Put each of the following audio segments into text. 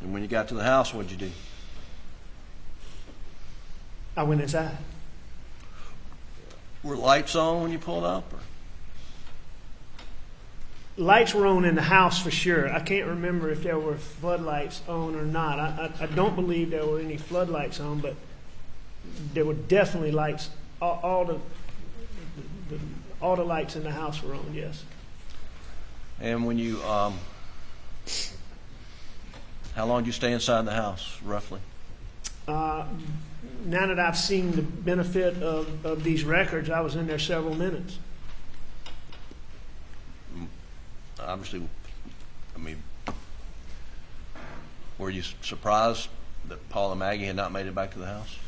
And when you got to the house, what'd you do? I went inside. Were lights on when you pulled up? Or? Lights were on in the house for sure. I can't remember if there were floodlights on or not. I don't believe there were any floodlights on, but there were definitely lights. All the lights in the house were on, yes. And when you, how long did you stay inside the house, roughly? Now that I've seen the benefit of these records, I was in there several minutes. Obviously, I mean, were you surprised that Paul and Maggie had not made it back to the house?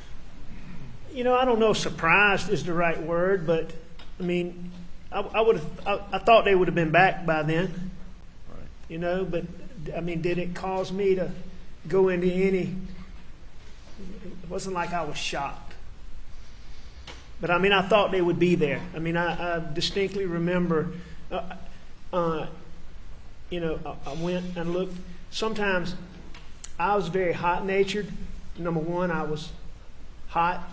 You know, I don't know if surprised is the right word, but I mean, I thought they would have been back by then. Right. You know, but I mean, did it cause me to go into any? It wasn't like I was shocked. But I mean, I thought they would be there. I mean, I distinctly remember, you know, I went and looked. Sometimes I was very hot-natured. Number one, I was hot,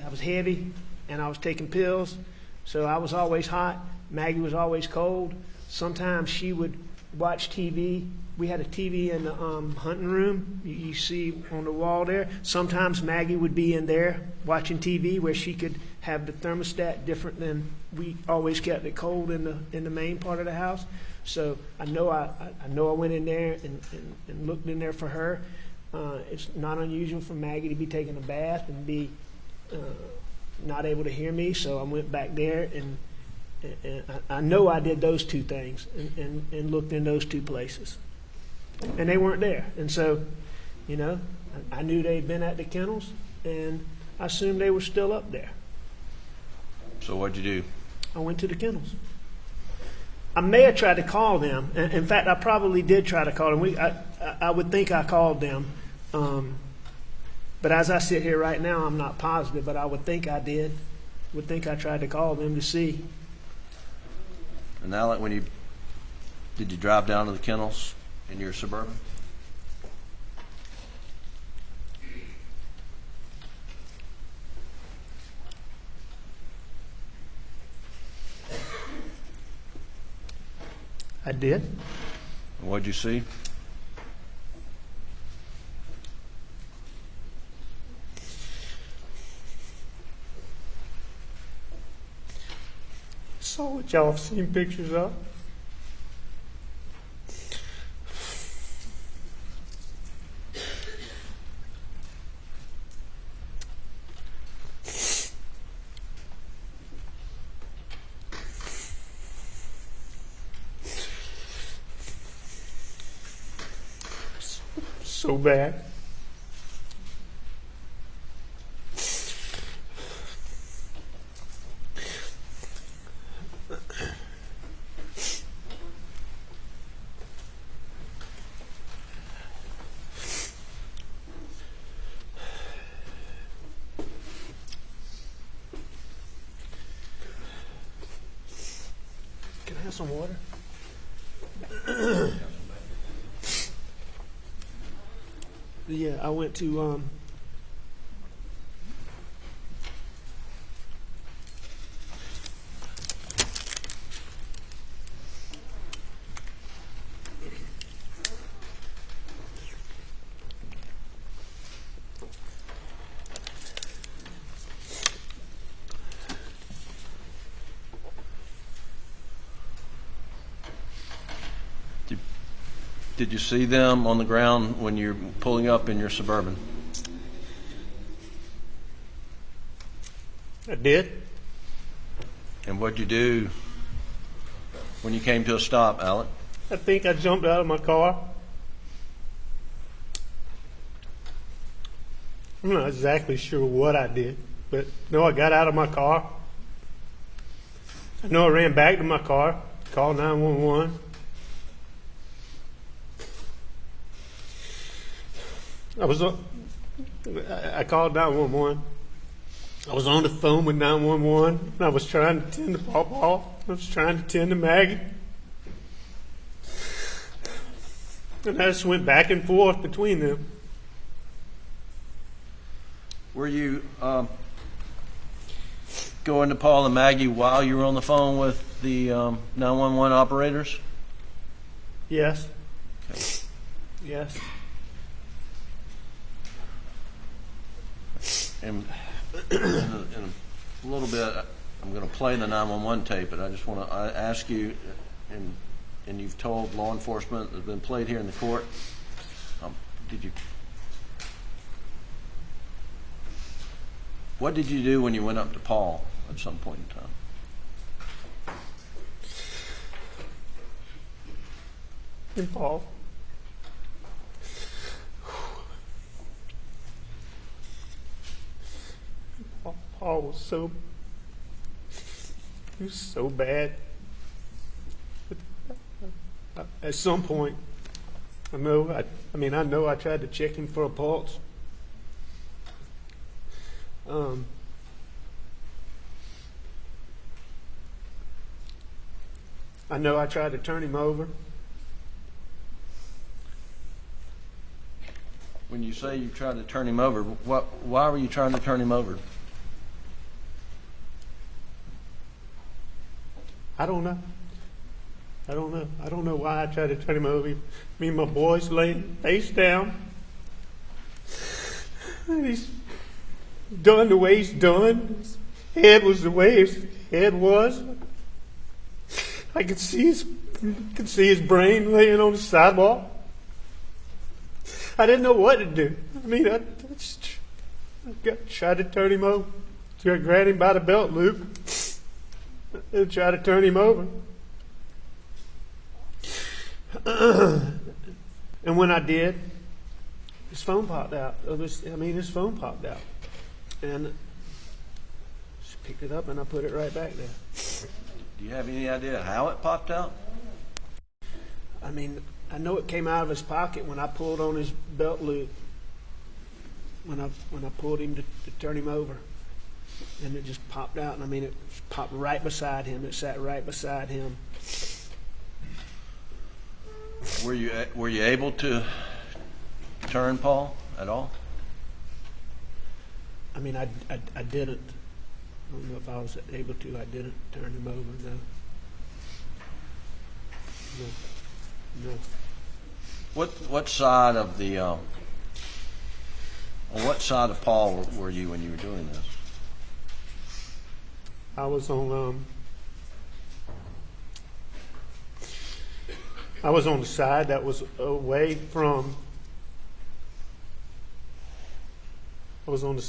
I was heavy, and I was taking pills. So I was always hot. Maggie was always cold. Sometimes she would watch TV. We had a TV in the hunting room. You see on the wall there. Sometimes Maggie would be in there watching TV where she could have the thermostat different than we always kept it cold in the main part of the house. So I know I went in there and looked in there for her. It's not unusual for Maggie to be taking a bath and be not able to hear me. So I went back there and I know I did those two things and looked in those two places. And they weren't there. And so, you know, I knew they'd been at the kennels, and I assumed they were still up there. So what'd you do? I went to the kennels. I may have tried to call them. In fact, I probably did try to call them. I would think I called them. But as I sit here right now, I'm not positive, but I would think I did. Would think I tried to call them to see. And now, did you drive down to the kennels in your Suburban? I did. What'd you see? Saw what y'all have seen pictures of. So bad. Can I have some water? Yeah, I went to Did you see them on the ground when you're pulling up in your Suburban? I did. And what'd you do when you came to a stop, Alec? I think I jumped out of my car. I'm not exactly sure what I did, but no, I got out of my car. I know I ran back to my car, called 911. I called 911. I was on the phone with 911, and I was trying to tend to Paul. I was trying to tend to Maggie. And I just went back and forth between them. Were you going to Paul and Maggie while you were on the phone with the 911 operators? Yes. Okay. Yes. And in a little bit, I'm going to play the 911 tape, but I just want to ask you, and you've told law enforcement that's been played here in the court, what did you do when you went up to Paul at some point in time? And Paul. Paul was so bad. At some point, I know I tried to check him for a pulse. I know I tried to turn him over. When you say you tried to turn him over, why were you trying to turn him over? I don't know. I don't know why I tried to turn him over. Me and my boys laying face down. And he's done the way he's done. His head was the way his head was. I could see his brain laying on the sidewalk. I didn't know what to do. I mean, I tried to turn him over. So I grabbed him by the belt loop and tried to turn him over. And when I did, his phone popped out. His phone popped out. And she picked it up and I put it right back there. Do you have any idea how it popped out? I mean, I know it came out of his pocket when I pulled on his belt loop. When I pulled him to turn him over. And it just popped out. And I mean, it popped right beside him. It sat right beside him. Were you able to turn Paul at all? I mean, I didn't. I don't know if I was able to. I didn't turn him over. No. What side of the on what side of Paul were you when you were doing this? I was on the side that was away from. I was on the side